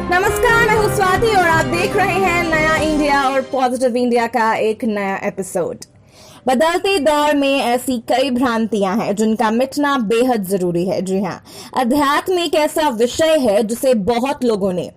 नमस्कार, मैं हूँ स्वाति और आप देख रहे हैं नया इंडिया और पॉजिटिव इंडिया का एक नया एपिसोड। बदलते दौर में ऐसी कई भ्रांतियां हैं जिनका मिटना बेहद जरूरी है। जी हाँ, अध्यात्म एक ऐसा विषय है जिसे बहुत लोगों ने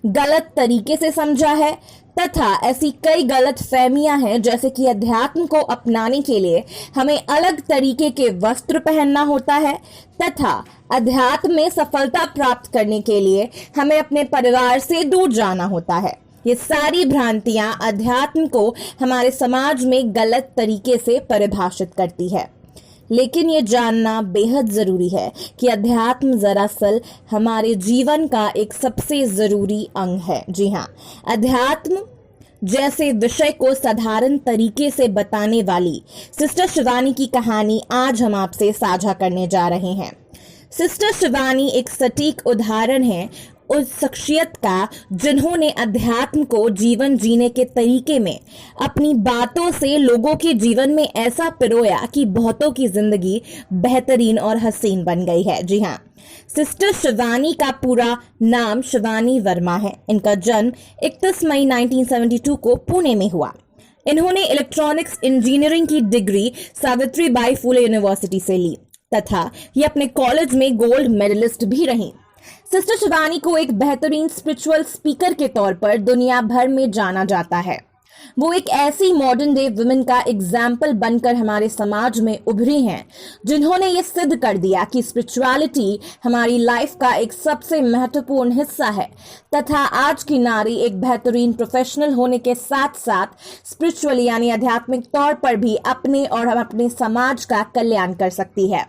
गलत तरीके से समझा है तथा ऐसी कई गलत फहमियां हैं, जैसे कि अध्यात्म को अपनाने के लिए हमें अलग तरीके के वस्त्र पहनना होता है तथा अध्यात्म में सफलता प्राप्त करने के लिए हमें अपने परिवार से दूर जाना होता है। ये सारी भ्रांतियां अध्यात्म को हमारे समाज में गलत तरीके से परिभाषित करती है, लेकिन ये जानना बेहद जरूरी है कि अध्यात्म दरअसल हमारे जीवन का एक सबसे जरूरी अंग है। जी हाँ, अध्यात्म जैसे विषय को साधारण तरीके से बताने वाली सिस्टर शिवानी की कहानी आज हम आपसे साझा करने जा रहे हैं। सिस्टर शिवानी एक सटीक उदाहरण है उस शख्सियत का जिन्होंने अध्यात्म को जीवन जीने के तरीके में अपनी बातों से लोगों के जीवन में ऐसा पिरोया कि बहुतों की जिंदगी बेहतरीन और हसीन बन गई है। जी हाँ, सिस्टर शिवानी का पूरा नाम शिवानी वर्मा है। इनका जन्म 31 मई 1972 को पुणे में हुआ। इन्होंने इलेक्ट्रॉनिक्स इंजीनियरिंग की डिग्री सावित्रीबाई फुले यूनिवर्सिटी से ली तथा ये अपने कॉलेज में गोल्ड मेडलिस्ट भी रही। सिस्टर शिवानी को एक बेहतरीन स्पिरिचुअल स्पीकर के तौर पर दुनिया भर में जाना जाता है। वो एक ऐसी मॉडर्न डे वुमेन का एग्जाम्पल बनकर हमारे समाज में उभरी हैं, जिन्होंने ये सिद्ध कर दिया कि स्पिरिचुअलिटी हमारी लाइफ का एक सबसे महत्वपूर्ण हिस्सा है तथा आज की नारी एक बेहतरीन प्रोफेशनल होने के साथ साथ स्पिरिचुअली यानी आध्यात्मिक तौर पर भी अपने और अपने समाज का कल्याण कर सकती है।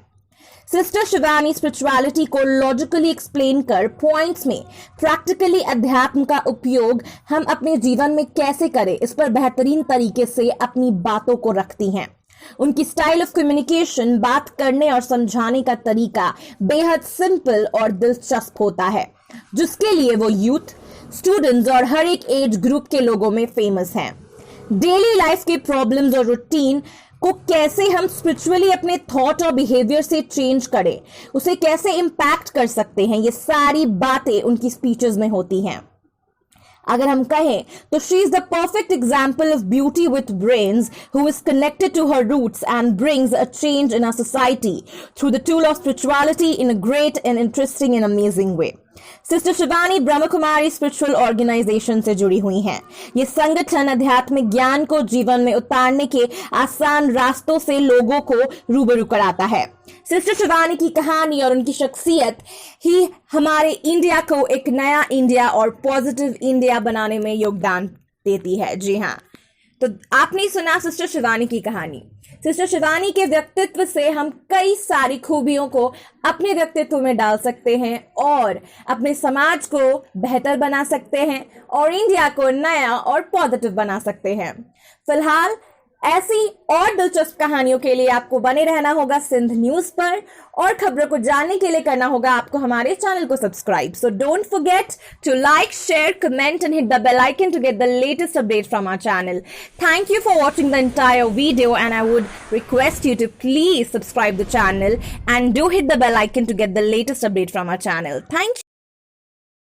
सिस्टर शिवानी स्पिरिचुअलिटी को लॉजिकली एक्सप्लेन कर पॉइंट्स में प्रैक्टिकली अध्यात्म का उपयोग हम अपने जीवन में कैसे करें, इस पर बेहतरीन तरीके से अपनी बातों को रखती हैं। उनकी स्टाइल ऑफ कम्युनिकेशन, बात करने और समझाने का तरीका बेहद सिंपल और दिलचस्प होता है, जिसके लिए वो यूथ, स्टूडेंट्स और हर एक एज ग्रुप के लोगों में फेमस हैं। डेली लाइफ के प्रॉब्लम्स और रूटीन को कैसे हम स्पिरिचुअली अपने थॉट और बिहेवियर से चेंज करें, उसे कैसे इम्पैक्ट कर सकते हैं, ये सारी बातें उनकी स्पीचेस में होती हैं। अगर हम कहें तो she is the perfect example of beauty with brains who is connected to her roots and brings a change in our society through the tool of spirituality in a great and interesting and amazing way. Sister Shivani Brahma Kumari spiritual organisation से जुड़ी हुई हैं। ये संगठन आध्यात्मिक ज्ञान को जीवन में उतारने के आसान रास्तों से लोगों को रूबरू कराता है। सिस्टर शिवानी की कहानी और उनकी शख्सियत ही हमारे इंडिया को एक नया इंडिया और पॉजिटिव इंडिया बनाने में योगदान देती है। जी हाँ, तो आपने सुना सिस्टर शिवानी की कहानी। सिस्टर शिवानी के व्यक्तित्व से हम कई सारी खूबियों को अपने व्यक्तित्व में डाल सकते हैं और अपने समाज को बेहतर बना सकते हैं और इंडिया को नया और पॉजिटिव बना सकते हैं। फिलहाल ऐसी और दिलचस्प कहानियों के लिए आपको बने रहना होगा सिंध न्यूज पर और खबरों को जानने के लिए करना होगा आपको हमारे चैनल को subscribe. So don't forget to like, share, comment and hit the bell icon to get the latest update from our channel. Thank you for watching the entire video and I would request you to please subscribe the channel and do hit the bell icon to get the latest update from our channel. Thank you.